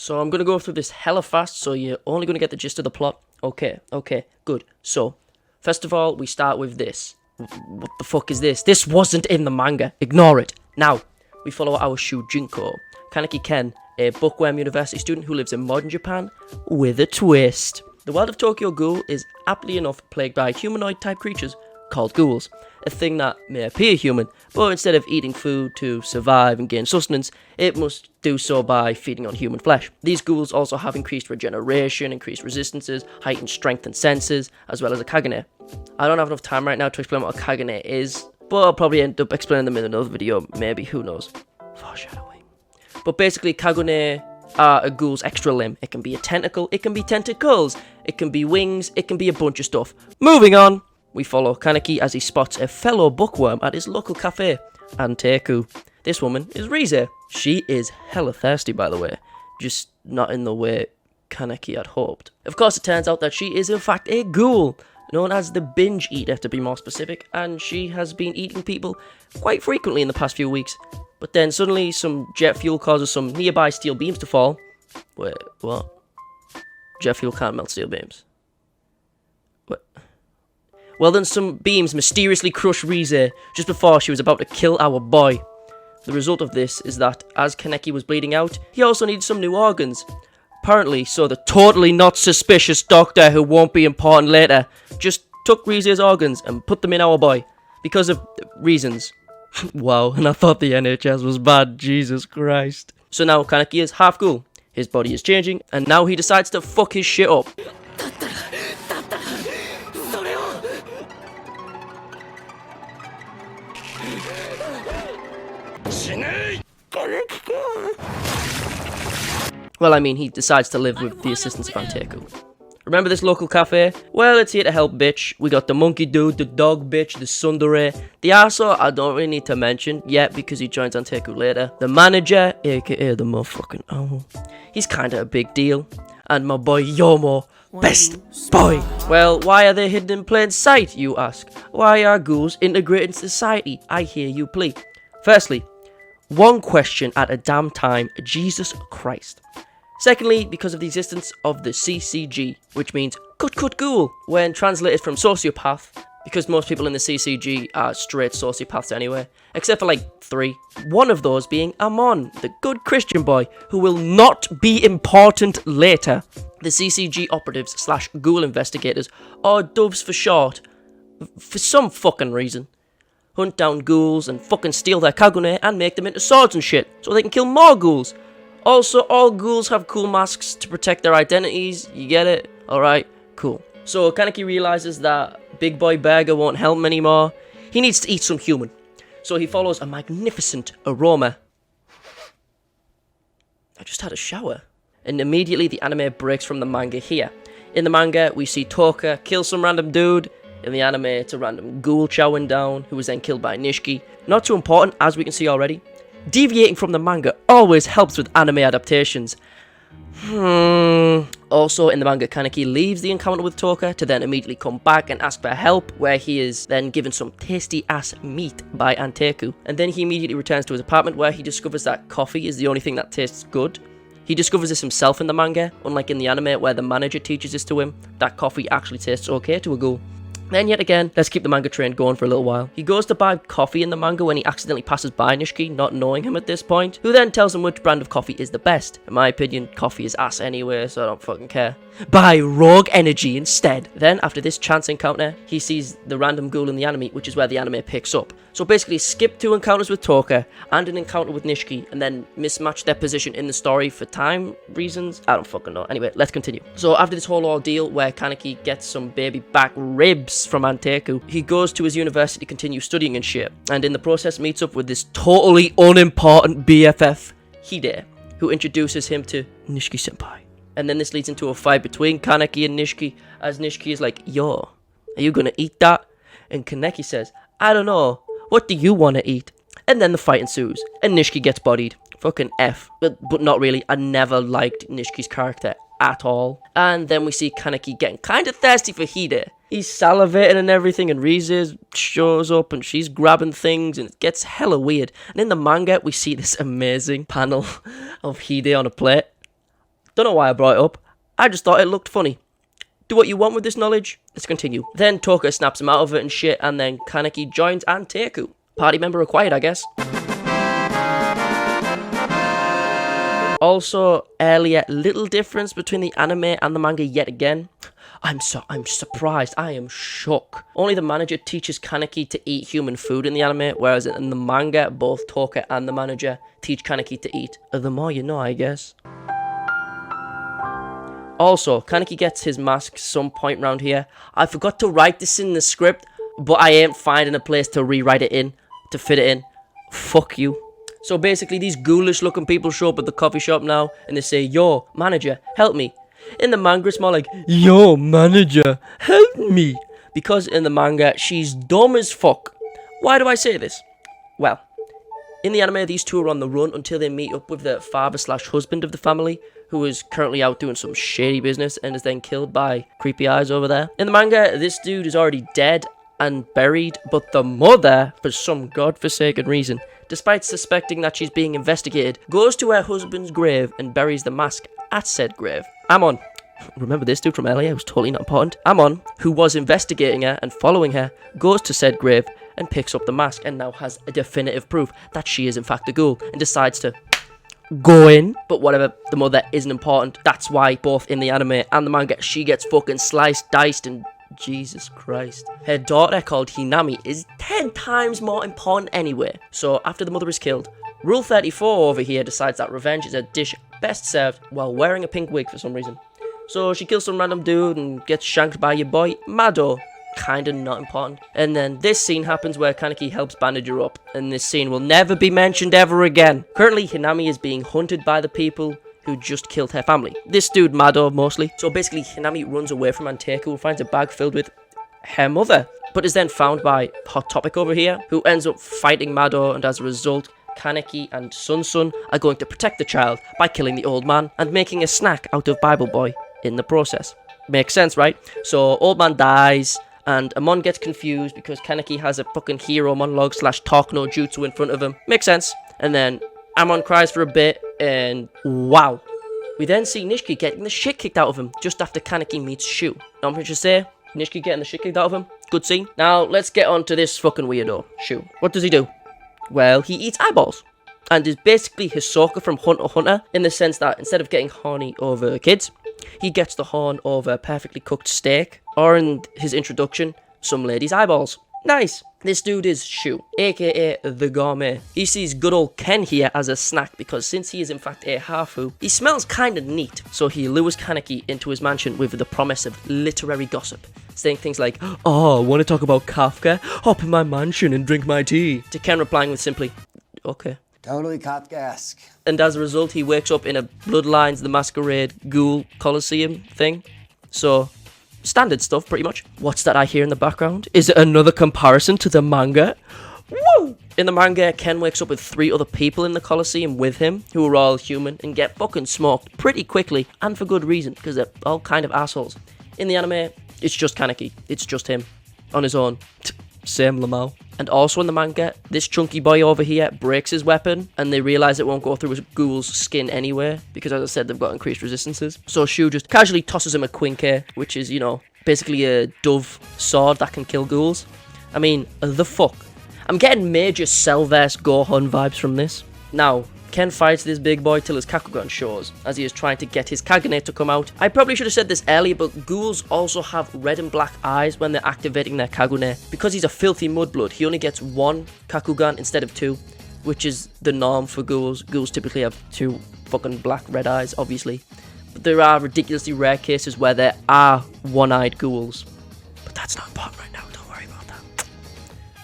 So I'm going to go through this hella fast, so you're only going to get the gist of the plot. Okay, good. So, first of all, we start with this. What the fuck is this? This wasn't in the manga. Ignore it. Now, we follow our Shujinko, Kaneki Ken, a bookworm university student who lives in modern Japan with a twist. The world of Tokyo Ghoul is aptly enough plagued by humanoid-type creatures called ghouls, a thing that may appear human, but instead of eating food to survive and gain sustenance, it must do so by feeding on human flesh. These ghouls also have increased regeneration, increased resistances, heightened strength and senses, as well as a kagune. I don't have enough time right now to explain what a kagune is, but I'll probably end up explaining them in another video, maybe, who knows. Foreshadowing. But basically, kagune are a ghoul's extra limb. It can be a tentacle, it can be tentacles, it can be wings, it can be a bunch of stuff. Moving on! We follow Kaneki as he spots a fellow bookworm at his local cafe, Anteku. This woman is Rize. She is hella thirsty, by the way, just not in the way Kaneki had hoped. Of course, it turns out that she is in fact a ghoul, known as the binge eater to be more specific, and she has been eating people quite frequently in the past few weeks. But then suddenly some jet fuel causes some nearby steel beams to fall. Wait, what? Jet fuel can't melt steel beams. What? Well, then some beams mysteriously crush Rize just before she was about to kill our boy. The result of this is that as Kaneki was bleeding out, he also needed some new organs. Apparently, so the totally not suspicious doctor who won't be important later just took Rize's organs and put them in our boy. Because of reasons. Wow, and I thought the NHS was bad, Jesus Christ. So now Kaneki is half ghoul. His body is changing, and now he decides to fuck his shit up. Well, I mean, he decides to live with the assistance of Anteku. Remember this local cafe? Well, it's here to help, bitch. We got the monkey dude, the dog bitch, the tsundere. The arsehole, I don't really need to mention yet because he joins Anteku later. The manager, aka the motherfucking owl. He's kinda a big deal. And my boy Yomo, best boy. Well, why are they hidden in plain sight, you ask? Why are ghouls integrated into society? I hear you plead. Firstly, one question at a damn time, Jesus Christ. Secondly, because of the existence of the CCG, which means cut ghoul, when translated from sociopath, because most people in the CCG are straight sociopaths anyway, except for like 3. One of those being Amon, the good Christian boy, who will not be important later. The CCG operatives / ghoul investigators, or doves for short, for some fucking reason, hunt down ghouls and fucking steal their kagune and make them into swords and shit, so they can kill more ghouls. Also, all ghouls have cool masks to protect their identities, you get it? Alright, cool. So Kaneki realizes that Big Boy Burger won't help him anymore. He needs to eat some human. So he follows a magnificent aroma. I just had a shower. And immediately the anime breaks from the manga here. In the manga, we see Toka kill some random dude. In the anime, it's a random ghoul chowing down, who was then killed by Nishiki. Not too important, as we can see already. Deviating from the manga always helps with anime adaptations. Also, in the manga, Kaneki leaves the encounter with Toka to then immediately come back and ask for help, where he is then given some tasty-ass meat by Anteku. And then he immediately returns to his apartment, where he discovers that coffee is the only thing that tastes good. He discovers this himself in the manga, unlike in the anime, where the manager teaches this to him, that coffee actually tastes okay to a ghoul. Then yet again, let's keep the manga train going for a little while. He goes to buy coffee in the manga when he accidentally passes by Nishiki, not knowing him at this point, who then tells him which brand of coffee is the best. In my opinion, coffee is ass anyway, so I don't fucking care. Buy Rogue Energy instead. Then, after this chance encounter, he sees the random ghoul in the anime, which is where the anime picks up. So basically, skip 2 encounters with Toka and an encounter with Nishiki, and then mismatch their position in the story for time reasons. I don't fucking know. Anyway, let's continue. So after this whole ordeal where Kaneki gets some baby back ribs from Anteku, he goes to his university to continue studying and shit, and in the process meets up with this totally unimportant BFF, Hide, who introduces him to Nishiki-senpai. And then this leads into a fight between Kaneki and Nishiki, as Nishiki is like, yo, are you gonna eat that? And Kaneki says, I don't know, what do you want to eat? And then the fight ensues, and Nishiki gets bodied. Fucking F. But not really, I never liked Nishiki's character at all. And then we see Kaneki getting kind of thirsty for Hide. He's salivating and everything, and Rize shows up, and she's grabbing things, and it gets hella weird. And in the manga, we see this amazing panel of Hide on a plate. Don't know why I brought it up. I just thought it looked funny. Do what you want with this knowledge. Let's continue. Then Toka snaps him out of it and shit, and then Kaneki joins and Teku. Party member required, I guess. Also, earlier, little difference between the anime and the manga yet again. I'm surprised. I am shook. Only the manager teaches Kaneki to eat human food in the anime, whereas in the manga, both Toka and the manager teach Kaneki to eat. The more you know, I guess. Also, Kaneki gets his mask some point round here. I forgot to write this in the script, but I ain't finding a place to rewrite it in, to fit it in. Fuck you. So basically, these ghoulish looking people show up at the coffee shop now, and they say, yo, manager, help me. In the manga, it's more like, yo, manager, help me. Because in the manga, she's dumb as fuck. Why do I say this? Well, in the anime, these two are on the run until they meet up with the father/husband of the family, who is currently out doing some shady business and is then killed by creepy eyes over there. In the manga, this dude is already dead and buried, but the mother, for some godforsaken reason, despite suspecting that she's being investigated, goes to her husband's grave and buries the mask at said grave. Amon, remember this dude from earlier who's totally not important? Amon, who was investigating her and following her, goes to said grave and picks up the mask and now has a definitive proof that she is in fact a ghoul and decides to go in. But whatever, the mother isn't important. That's why both in the anime and the manga, she gets fucking sliced, diced, and Jesus Christ. Her daughter called Hinami is 10 times more important anyway. So after the mother is killed, Rule 34 over here decides that revenge is a dish best served while wearing a pink wig for some reason. So she kills some random dude and gets shanked by your boy Mado. Kinda not important. And then this scene happens where Kaneki helps bandage her up, and this scene will never be mentioned ever again. Currently, Hinami is being hunted by the people who just killed her family. This dude, Mado, mostly. So basically, Hinami runs away from Anteku and finds a bag filled with her mother, but is then found by Hot Topic over here, who ends up fighting Mado, and as a result, Kaneki and Sun are going to protect the child by killing the old man and making a snack out of Bible Boy in the process. Makes sense, right? So, old man dies, and Amon gets confused because Kaneki has a fucking hero monologue / talk no jutsu in front of him. Makes sense. And then Amon cries for a bit, and wow. We then see Nishiki getting the shit kicked out of him just after Kaneki meets Shu. Not much to say. Nishiki getting the shit kicked out of him. Good scene. Now, let's get on to this fucking weirdo, Shu. What does he do? Well, he eats eyeballs. And is basically Hisoka from Hunter x Hunter, in the sense that instead of getting horny over kids, he gets the horn over perfectly cooked steak, or in his introduction, some lady's eyeballs. Nice. This dude is Shu, aka the Gourmet. He sees good old Ken here as a snack because since he is in fact a Hafu, he smells kinda neat. So he lures Kaneki into his mansion with the promise of literary gossip, saying things like, oh, want to talk about Kafka? Hop in my mansion and drink my tea. To Ken replying with simply, okay. Totally Kafkaesque. And as a result, he wakes up in a Bloodlines the Masquerade Ghoul Coliseum thing. So, standard stuff, pretty much. What's that I hear in the background? Is it another comparison to the manga? Woo! In the manga, Ken wakes up with 3 other people in the Coliseum with him, who are all human, and get fucking smoked pretty quickly, and for good reason, because they're all kind of assholes. In the anime, it's just Kaneki. It's just him. On his own. Same Lamau. And also in the manga, this chunky boy over here breaks his weapon, and they realise it won't go through his ghoul's skin anyway, because as I said, they've got increased resistances. So Shu just casually tosses him a Quinke, which is, you know, basically a dove sword that can kill ghouls. I mean, the fuck? I'm getting major Cellverse Gohan vibes from this. Now, Ken fights this big boy till his Kakugan shows, as he is trying to get his Kagune to come out. I probably should have said this earlier, but ghouls also have red and black eyes when they're activating their Kagune. Because he's a filthy mudblood, he only gets 1 Kakugan instead of 2, which is the norm for ghouls. Ghouls typically have 2 fucking black red eyes, obviously. But there are ridiculously rare cases where there are one-eyed ghouls. But that's not important right now, don't worry about that.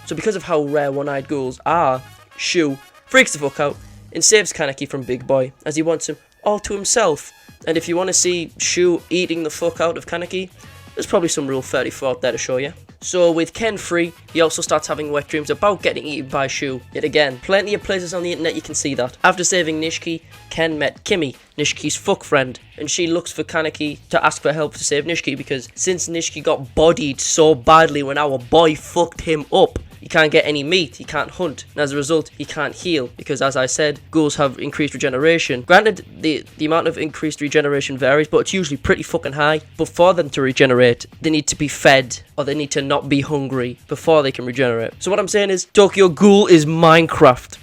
So because of how rare one-eyed ghouls are, Shu freaks the fuck out and saves Kaneki from Big Boy, as he wants him all to himself. And if you want to see Shu eating the fuck out of Kaneki, there's probably some Rule 34 out there to show you. So with Ken free, he also starts having wet dreams about getting eaten by Shu. Yet again, plenty of places on the internet you can see that. After saving Nishiki, Ken met Kimi, Nishiki's fuck friend, and she looks for Kaneki to ask for help to save Nishiki, because since Nishiki got bodied so badly when our boy fucked him up, he can't get any meat, he can't hunt, and as a result, he can't heal, because as I said, ghouls have increased regeneration. Granted, the amount of increased regeneration varies, but it's usually pretty fucking high. But for them to regenerate, they need to be fed, or they need to not be hungry before they can regenerate. So what I'm saying is, Tokyo Ghoul is Minecraft.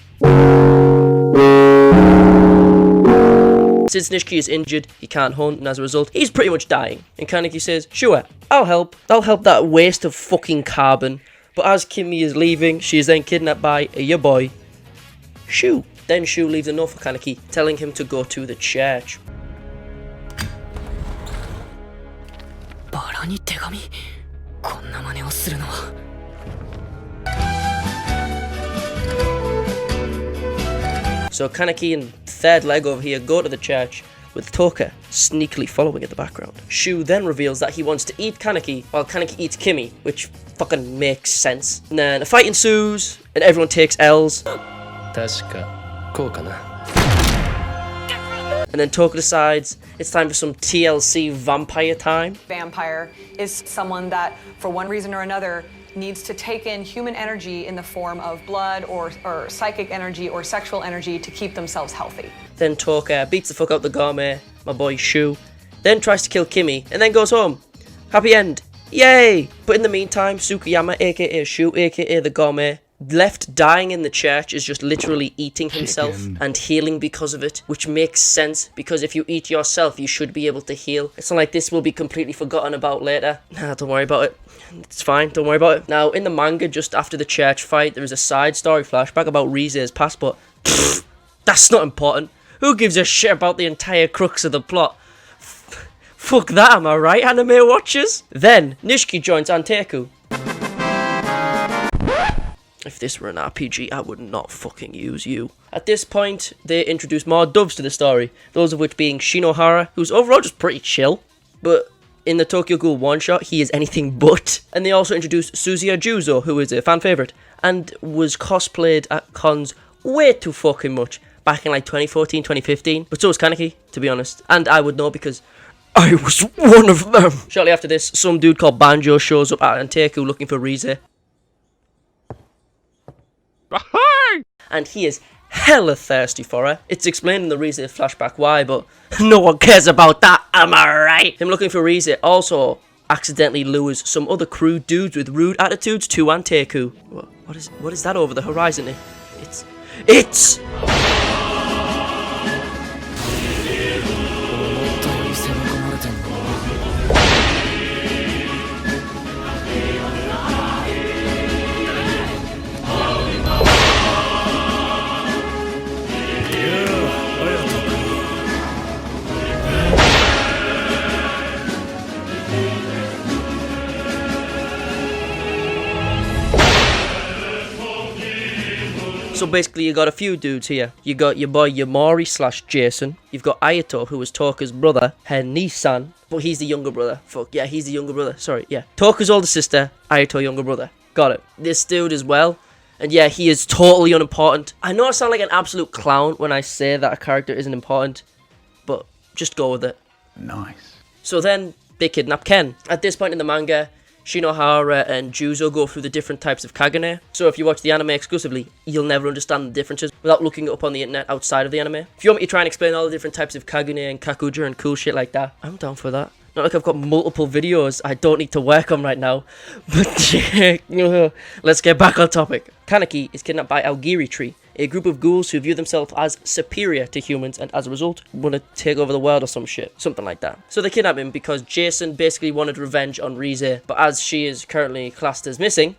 Since Nishiki is injured, he can't hunt, and as a result, he's pretty much dying. And Kaneki says, sure, I'll help that waste of fucking carbon. But as Kimi is leaving, she is then kidnapped by your boy, Shu. Then Shu leaves a note for Kaneki, telling him to go to the church. So Kaneki and third leg over here go to the church, with Toka sneakily following in the background. Shu then reveals that he wants to eat Kaneki, while Kaneki eats Kimi, which fucking makes sense. And then a fight ensues, and everyone takes L's. And then Toka decides it's time for some TLC vampire time. Vampire is someone that, for one reason or another, needs to take in human energy in the form of blood or psychic energy or sexual energy to keep themselves healthy. Then Toka beats the fuck out the gourmet, my boy Shu, then tries to kill Kimi, and then goes home. Happy end. Yay! But in the meantime, Tsukiyama, aka Shu, aka the gourmet, left dying in the church, is just literally eating himself and healing because of it, which makes sense, because if you eat yourself, you should be able to heal. It's not like this will be completely forgotten about later. Nah, don't worry about it. It's fine, don't worry about it. Now, in the manga, just after the church fight, there is a side story flashback about Rize's past, but that's not important. Who gives a shit about the entire crux of the plot? Fuck that, am I right, anime watchers? Then, Nishiki joins Anteku. If this were an RPG, I would not fucking use you. At this point, they introduce more doves to the story, those of which being Shinohara, who's overall just pretty chill, but in the Tokyo Ghoul one-shot, he is anything but. And they also introduced Suzuya Juzo, who is a fan favourite, and was cosplayed at cons way too fucking much, back in like 2014, 2015, but so was Kaneki, to be honest. And I would know because I was one of them. Shortly after this, some dude called Banjo shows up at Anteku looking for Rize. And he is hella thirsty for her. It's explained in the Rize flashback why, but no one cares about that, am I right? Him looking for Rize also accidentally lures some other crude dudes with rude attitudes to Anteku. What is that over the horizon? It's... So basically you got a few dudes here. You got your boy Yamori / Jason. You've got Ayato, who is Toka's brother, her Nissan, but he's the younger brother. Fuck, yeah, he's the younger brother. Sorry, yeah. Toka's older sister, Ayato younger brother. Got it. This dude as well. And yeah, he is totally unimportant. I know I sound like an absolute clown when I say that a character isn't important, but just go with it. Nice. So then they kidnap Ken. At this point in the manga, Shinohara and Juzo go through the different types of Kagune. So if you watch the anime exclusively, you'll never understand the differences without looking it up on the internet outside of the anime. If you want me to try and explain all the different types of Kagune and Kakuja and cool shit like that, I'm down for that. Not like I've got multiple videos I don't need to work on right now. But yeah, let's get back on topic. Kaneki is kidnapped by Aogiri Tree, a group of ghouls who view themselves as superior to humans and as a result want to take over the world or some shit. Something like that. So they kidnap him because Jason basically wanted revenge on Rize, but as she is currently classed as missing,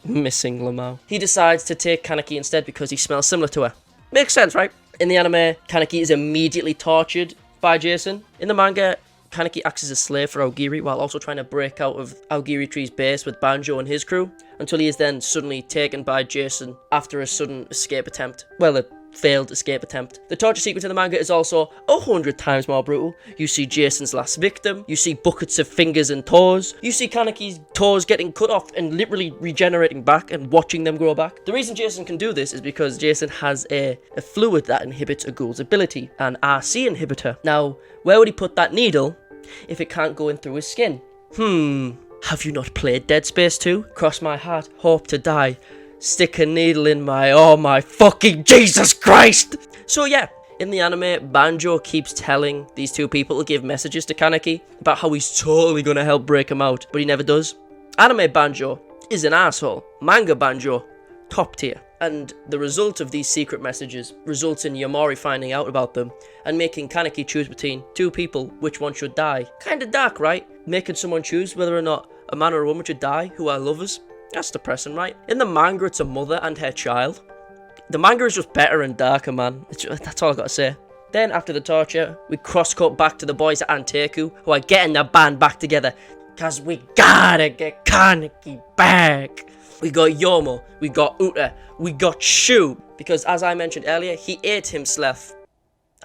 missing Lamau, he decides to take Kaneki instead because he smells similar to her. Makes sense, right? In the anime, Kaneki is immediately tortured by Jason. In the manga, Kaneki acts as a slave for Aogiri while also trying to break out of Aogiri Tree's base with Banjo and his crew, until he is then suddenly taken by Jason after a sudden escape attempt. Well, a failed escape attempt. The torture sequence in the manga is also 100 times more brutal. You see Jason's last victim, you see buckets of fingers and toes, you see Kaneki's toes getting cut off and literally regenerating back and watching them grow back. The reason Jason can do this is because Jason has a fluid that inhibits a ghoul's ability, an RC inhibitor. Now, where would he put that needle if it can't go in through his skin? Have you not played Dead Space 2? Cross my heart, hope to die. Stick a needle in my, oh my fucking Jesus Christ! So yeah, in the anime, Banjo keeps telling these two people to give messages to Kaneki about how he's totally gonna help break him out, but he never does. Anime Banjo is an asshole. Manga Banjo, top tier. And the result of these secret messages results in Yamori finding out about them and making Kaneki choose between two people, which one should die. Kinda dark, right? Making someone choose whether or not a man or a woman should die who are lovers. That's depressing, right? In the manga, it's a mother and her child. The manga is just better and darker, man. That's all I gotta say. Then, after the torture, we cross-cut back to the boys at Anteku, who are getting their band back together. Cause we gotta get Kaneki back. We got Yomo, we got Uta, we got Shu. Because as I mentioned earlier, he ate him Sleth.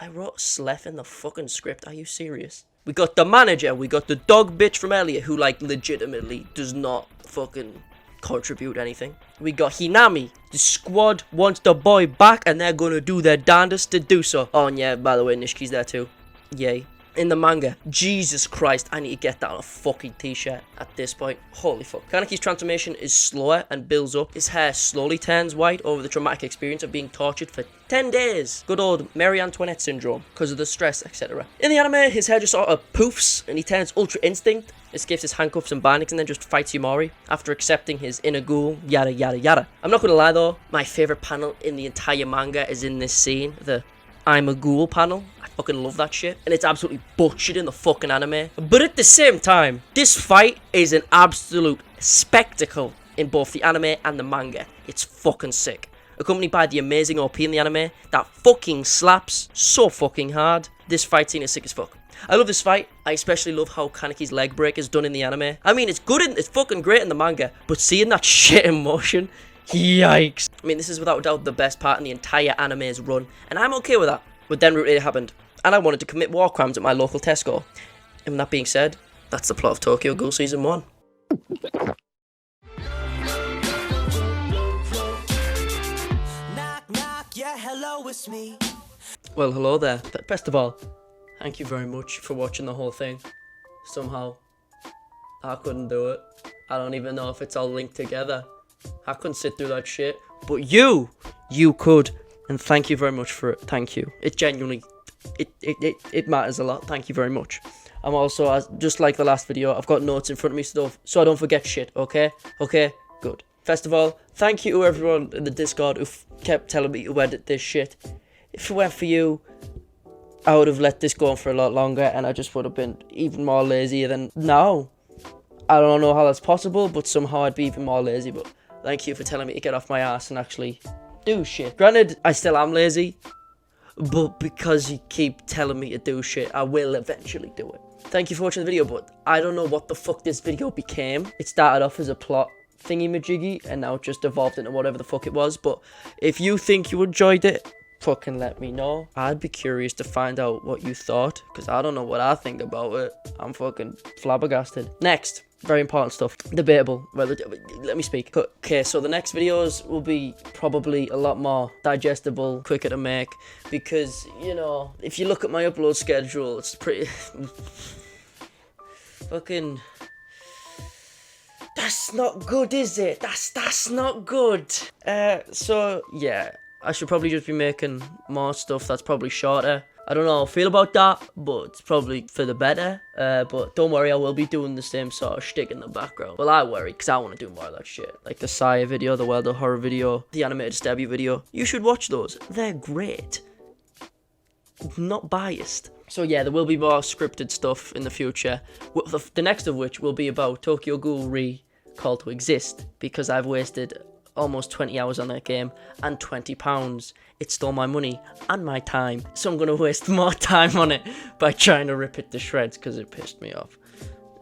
I wrote Sleth in the fucking script, are you serious? We got the manager, we got the dog bitch from earlier who like legitimately does not fucking contribute anything. We got Hinami. The squad wants the boy back and they're gonna do their darndest to do so. Oh and yeah, by the way, Nishiki's there too. Yay. In the manga, Jesus Christ, I need to get that on a fucking t-shirt at this point. Holy fuck. Kaneki's transformation is slower and builds up. His hair slowly turns white over the traumatic experience of being tortured for 10 days. Good old Marie Antoinette syndrome, because of the stress, etc. In the anime, his hair just sort of poofs and he turns Ultra Instinct, escapes his handcuffs and bindings and then just fights Yamori after accepting his inner ghoul, yada yada yada. I'm not gonna lie though, my favourite panel in the entire manga is in this scene, the I'm a ghoul panel. I fucking love that shit. And it's absolutely butchered in the fucking anime. But at the same time, this fight is an absolute spectacle in both the anime and the manga. It's fucking sick. Accompanied by the amazing OP in the anime that fucking slaps so fucking hard. This fight scene is sick as fuck. I love this fight. I especially love how Kaneki's leg break is done in the anime. I mean, it's fucking great in the manga, but seeing that shit in motion, yikes. I mean, this is without a doubt the best part in the entire anime's run, and I'm okay with that. But then it happened, and I wanted to commit war crimes at my local Tesco. And with that being said, that's the plot of Tokyo Ghoul Season 1. Knock, knock, yeah, hello, it's me. Well, hello there. First of all, thank you very much for watching the whole thing. Somehow, I couldn't do it. I don't even know if it's all linked together. I couldn't sit through that shit. But you could. And thank you very much for it. Thank you. It genuinely, it matters a lot. Thank you very much. I'm also, just like the last video, I've got notes in front of me so I don't forget shit, okay? Okay? Good. First of all, thank you to everyone in the Discord who kept telling me to edit this shit. If it weren't for you, I would have let this go on for a lot longer and I just would have been even more lazy than now. I don't know how that's possible, but somehow I'd be even more lazy. But thank you for telling me to get off my ass and actually do shit. Granted, I still am lazy, but because you keep telling me to do shit, I will eventually do it. Thank you for watching the video, but I don't know what the fuck this video became. It started off as a plot thingy-majiggy, and now it just evolved into whatever the fuck it was. But if you think you enjoyed it, fucking let me know. I'd be curious to find out what you thought, because I don't know what I think about it. I'm fucking flabbergasted. Next. Very important stuff. Debatable. Well, let me speak. Okay, so the next videos will be probably a lot more digestible, quicker to make, because, you know, if you look at my upload schedule, it's pretty... fucking... That's not good, is it? That's not good. So, yeah, I should probably just be making more stuff that's probably shorter. I don't know how I feel about that, but it's probably for the better. But don't worry, I will be doing the same sort of shtick in the background. Well, I worry, because I want to do more of that shit. Like the Saya video, the World of Horror video, the Animated Stabby video. You should watch those. They're great. Not biased. So yeah, there will be more scripted stuff in the future. The next of which will be about Tokyo Ghoul Re Call to Exist, because I've wasted almost 20 hours on that game and £20. It stole my money and my time, so I'm gonna waste more time on it by trying to rip it to shreds because it pissed me off.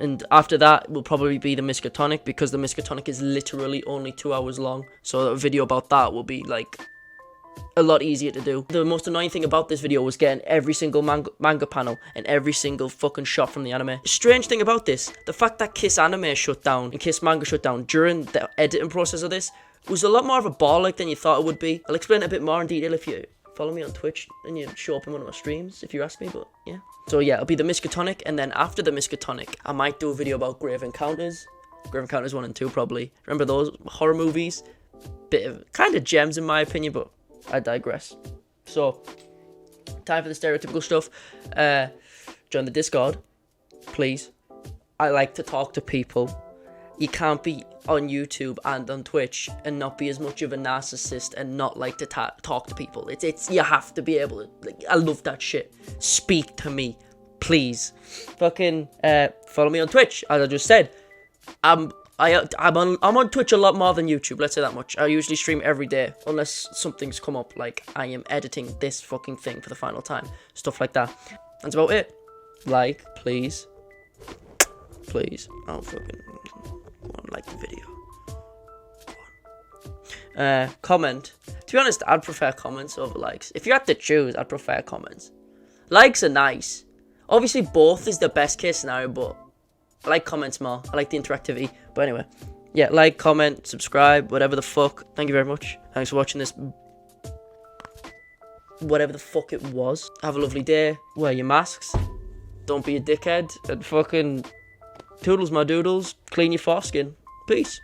And after that will probably be the Miskatonic, because the Miskatonic is literally only 2 hours long, so a video about that will be like a lot easier to do. The most annoying thing about this video was getting every single manga panel and every single fucking shot from the anime. Strange thing about this, the fact that Kiss Anime shut down and Kiss Manga shut down during the editing process of this was a lot more of a ball like than you thought it would be. I'll explain it a bit more in detail if you follow me on Twitch and you show up in one of my streams, if you ask me, but yeah. So yeah, it'll be the Miskatonic, and then after the Miskatonic, I might do a video about Grave Encounters, Grave Encounters 1 and 2 probably. Remember those horror movies? Bit of kind of gems in my opinion, but I digress. So, time for the stereotypical stuff. Join the Discord, please. I like to talk to people. You can't be on YouTube and on Twitch and not be as much of a narcissist and not like to talk to people. It's you have to be able to. Like, I love that shit. Speak to me, please. Fucking follow me on Twitch, as I just said. I'm on Twitch a lot more than YouTube. Let's say that much. I usually stream every day unless something's come up, like I am editing this fucking thing for the final time, stuff like that. That's about it. Like, please. Oh fucking. Go on, like the video. Go on. Comment. To be honest, I'd prefer comments over likes. If you had to choose, I'd prefer comments. Likes are nice. Obviously, both is the best case scenario, but I like comments more. I like the interactivity. But anyway, yeah, like, comment, subscribe, whatever the fuck. Thank you very much. Thanks for watching this. Whatever the fuck it was. Have a lovely day. Wear your masks. Don't be a dickhead. And fucking toodles my doodles. Clean your foreskin. Peace.